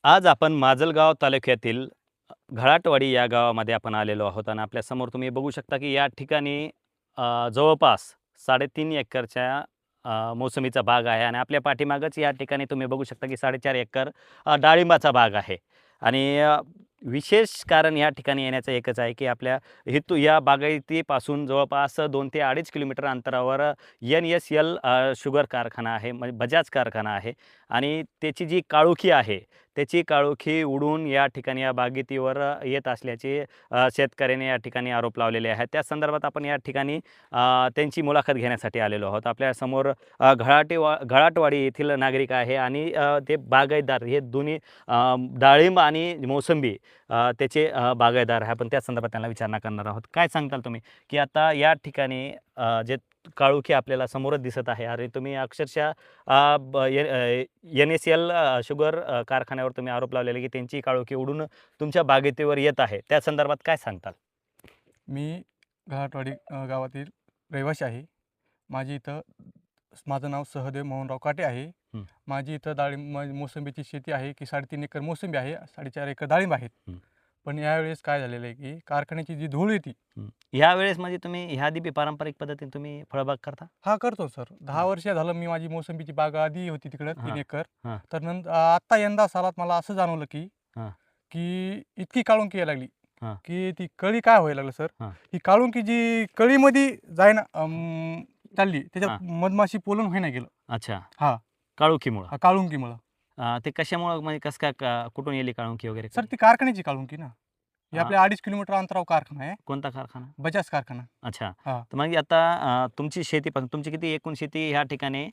आज आपण माजलगाव तालुक्यातील घाटवाडी या गावामध्ये आपण आलेलो आहोत आणि आपल्यासमोर तुम्ही बघू शकता की या ठिकाणी जवळपास 3.5 एकरच्या मोसंबीचा बाग आहे आणि आपल्या पाठीमागच या ठिकाणी तुम्ही बघू शकता की 4.5 एकर डाळिंबाचा बाग आहे. आणि विशेष कारण या ठिकाणी येण्याचं एकच आहे की आपल्या या बागायतीपासून जवळपास 2 ते 2.5 किलोमीटर अंतरावर NSL शुगर कारखाना आहे, म्हणजे बजाज कारखाना आहे. आणि त्याची जी काळोखी आहे, त्याची काळोखी उडून या ठिकाणी या बागेतीवर येत असल्याचे शेतकऱ्याने या ठिकाणी आरोप लावलेले आहेत. त्या संदर्भात आपण या ठिकाणी त्यांची मुलाखत घेण्यासाठी आलेलो आहोत. आपल्यासमोर घाटवाडी येथील नागरिक आहे आणि ते बागायतदार हे दोन्ही डाळिंब आणि मोसंबी त्याचे बागायतदार आहे. आपण त्या संदर्भात त्यांना विचारणा करणार आहोत. काय सांगताल तुम्ही, की आता या ठिकाणी जे काळोखी आपल्याला समोरच दिसत आहे, अरे तुम्ही अक्षरशः NSL शुगर कारखान्यावर तुम्ही आरोप लावलेले की त्यांची काळोखी उडून तुमच्या बागेतीवर येत आहे. त्या संदर्भात काय सांगताल? मी घाटवाडी गावातील रहिवासी आहे. माझं नाव सहदेव मोहनराव काटे आहे. हं, माझी इथं मोसंबीची शेती आहे की 3.5 एकर मोसंबी आहे, 4.5 एकर डाळिंब आहेत. हं, पण यावेळेस काय झालेलं आहे की कारखान्याची जी धूळ येते. हं. यावेळेस म्हणजे तुम्ही ह्या आधी बी पारंपरिक पद्धतीने तुम्ही फळबाग करता? हा करतो सर. 10 हां, वर्ष झालं मी माझी मोसंबीची बाग आधी होती तिकडं 3 हां, एकर. हां, तर आत्ता यंदा सालात मला असं जाणवलं की हां, की इतकी काळुंकी यायला लागली, हां, की ती कळी काय व्हायला लागलं सर, हां, ही काळुंकी जी कळीमध्ये जायना चालली हां. त्याच्यात मधमाशी पोलन होईना गेलं. अच्छा. हां. काळोखीमुळं. काळुंकीमुळं. ते कशामुळं, म्हणजे कसं काय, कुठून येली काळोखी वगैरे सर काय? ती कारखान्याची काळुंकी ना. हे हां, आपल्या 2.5 किलोमीटर अंतरावर कारखाना आहे. कोणता कारखाना? बजाज कारखाना. अच्छा. हां. तर मग आता तुमची शेतीपासून तुमची किती एकूण शेती ह्या ठिकाणी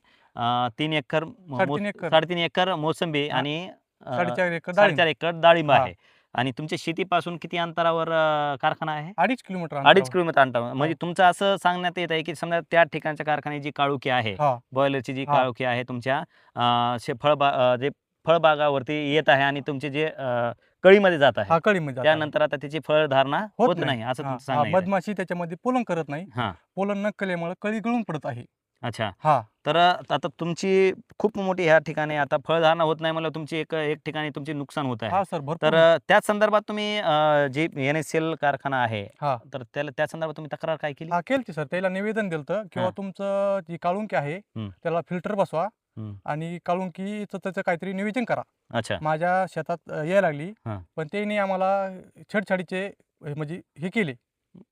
3 एकर 3.5 एकर. 3.5 एकर मोसंबी हां. आणि 4.5 एकर डाळिंब. 4.5 एकर डाळिंब हां. आहे. आणि तुमच्या शेतीपासून किती अंतरावर कारखाना आहे? 2.5 किलोमीटर 2.5 अंतरावर. किलोमीटर अंतरावर. म्हणजे हो. तुमचं असं सांगण्यात येत आहे, की समजा त्या ठिकाणच्या कारखान्याची जी काळोखी आहे, हां. बॉयलरची जी हां. काळोखी आहे तुमच्या जे फळबागावरती येत आहे आणि तुमचे जे कळीमध्ये जात आहे. हां, कळीमध्ये जात आहे. त्यानंतर आता त्याची फळधारणा होत होत नाही. नाही, असं हां, तुमचं हां. सांगणं येत आहे. मधमाशी त्याच्यामध्ये पोलन करत नाही. हां. पोलन न केल्यामुळे कळी गळून पडत आहे. अच्छा. हां. तर आता तुमची खूप मोठी ह्या ठिकाणी आता फळधारणा होत नाही म्हणल्यावर तुमची एक एक ठिकाणी तुमचे नुकसान होत आहे. हां सर, तर भरपूर. त्याच संदर्भात तुम्ही जे NSL कारखाना आहे, हां. तर त्या संदर्भात तुम्ही तक्रार काय केली? हां, केलती सर. त्याला निवेदन दिलं किंवा हां. तुमचं जी काळुंकी आहे, हं, त्याला फिल्टर बसवा हं. आणि काळुंकीचं त्याचं काहीतरी नियोजन करा. अच्छा. माझ्या शेतात यायला लागली. हां. पण त्यांनी आम्हाला छेडछाडीचे म्हणजे हे केले.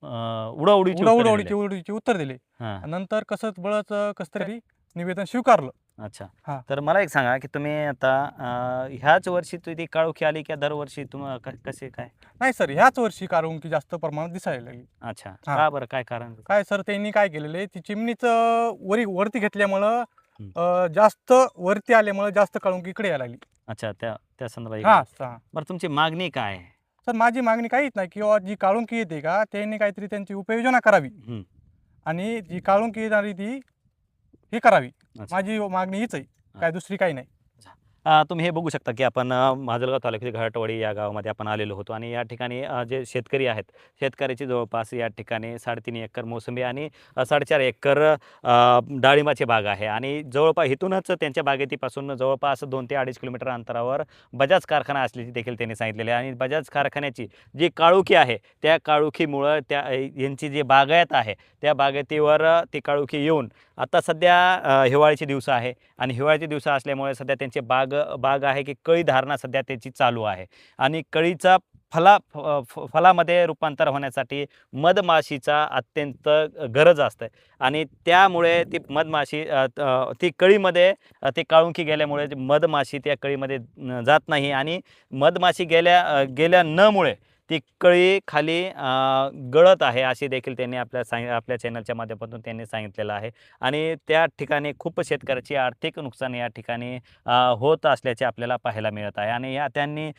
उडवाउडवीची उत्तरे दिली. उडीचे उत्तर दिले. हां. नंतर कसं बळच कसं तरी निवेदन स्वीकारलं. अच्छा. हां. तर मला एक सांगा, की तुम्ही आता ह्याच वर्षी ती काळोखी आली की दरवर्षी कसे काय? नाही सर, ह्याच वर्षी काळुंकी जास्त प्रमाणात दिसायला लागली. अच्छा. हां. का बरं? काय कारण? काय सर त्यांनी काय केलेलं आहे, ती चिमणीचं वरती घेतल्यामुळं हं. जास्त वरती आल्यामुळं जास्त काळुंकी इकडे यायला लागली. अच्छा. त्या त्या संदर्भात हां, एक हां. बरं, तुमची मागणी काय आहे? सर माझी मागणी काहीच नाही किंवा जी काळुंकी येते का त्यांनी काहीतरी त्यांची उपाययोजना करावी हं. आणि जी काळुंकी येणारी ती हे करावी. अच्छा. माझी मागणी हीच आहे. काय दुसरी काही नाही. तुम्ही हे बघू शकता, की आपण माजलगाव तालुक्यातील घाटवाडी या गावामध्ये आपण आलेलो होतो आणि या ठिकाणी जे शेतकरी आहेत, शेतकऱ्याची जवळपास या ठिकाणी 3.5 एकर मोसंबी आणि 4.5 एकर डाळिंबाची बाग आहे आणि जवळपास इथूनच त्यांच्या बागेतीपासून जवळपास 2 ते 2.5 किलोमीटर अंतरावर बजाज कारखाना असल्याचे देखील त्यांनी सांगितलेले आहे. आणि बजाज कारखान्याची जी काळोखी आहे, त्या काळोखीमुळं यांची जी बागायत आहे, त्या बागायतीवर ती काळोखी येऊन आता सध्या हिवाळ्याचे दिवस आहे आणि हिवाळ्याचे दिवस असल्यामुळे सध्या त्यांचे बाग आहे की कळी धारणा सध्या त्याची चालू आहे. आणि कळीचा फलामध्ये रूपांतर होण्यासाठी मधमाशीचा अत्यंत गरज असते आणि त्यामुळे ती मधमाशी ती कळीमध्ये ती काळुंकी गेल्यामुळे मधमाशी त्या कळीमध्ये जात नाही आणि मधमाशी गेल्या नमुळे ती कळी खाली गळत आहे, अशी देखील त्यांनी आपल्या चॅनलच्या माध्यमातून त्यांनी सांगितलेलं आहे. आणि त्या ठिकाणी खूप शेतकऱ्याची आर्थिक नुकसान या ठिकाणी होत असल्याचे आपल्याला पाहायला मिळत आहे. आणि त्यांनी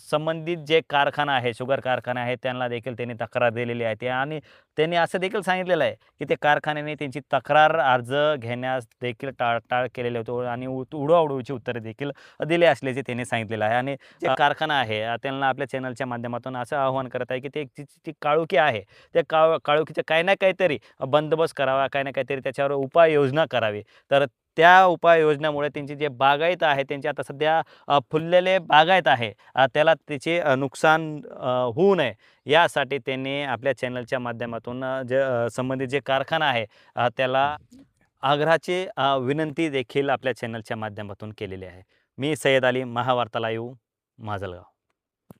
संबंधित जे कारखाना आहे, शुगर कारखाना आहे, त्यांना देखील त्यांनी तक्रार दिलेली आहे. आणि त्यांनी असं देखील सांगितलेलं आहे, की ते कारखान्याने त्यांची तक्रार अर्ज घेण्यास देखील टाळाटाळ केलेले होते आणि उडवाउडवीची उत्तरे देखील दिले असल्याचे त्यांनी सांगितलेलं आहे. आणि जे कारखाना आहे त्यांना आपल्या चॅनलच्या माध्यमातून असं आवाहन करत आहे, की जी काळोखी आहे, त्या काळोखीचं काही ना काहीतरी बंदोबस्त करावा, काही ना काहीतरी त्याच्यावर उपाययोजना करावी. तर त्या उपाययोजनामुळे त्यांची जे बागायत आहे त्यांची आता सध्या फुललेले बागायत आहे त्याला त्याचे नुकसान होऊ नये यासाठी त्यांनी आपल्या चॅनलच्या माध्यमातून जे संबंधित जे कारखाना आहे त्याला आग्रहाची विनंती देखील आपल्या चॅनलच्या माध्यमातून केलेली आहे. मी सय्यद अली, महावार्ता लाईव्ह, माजलगाव.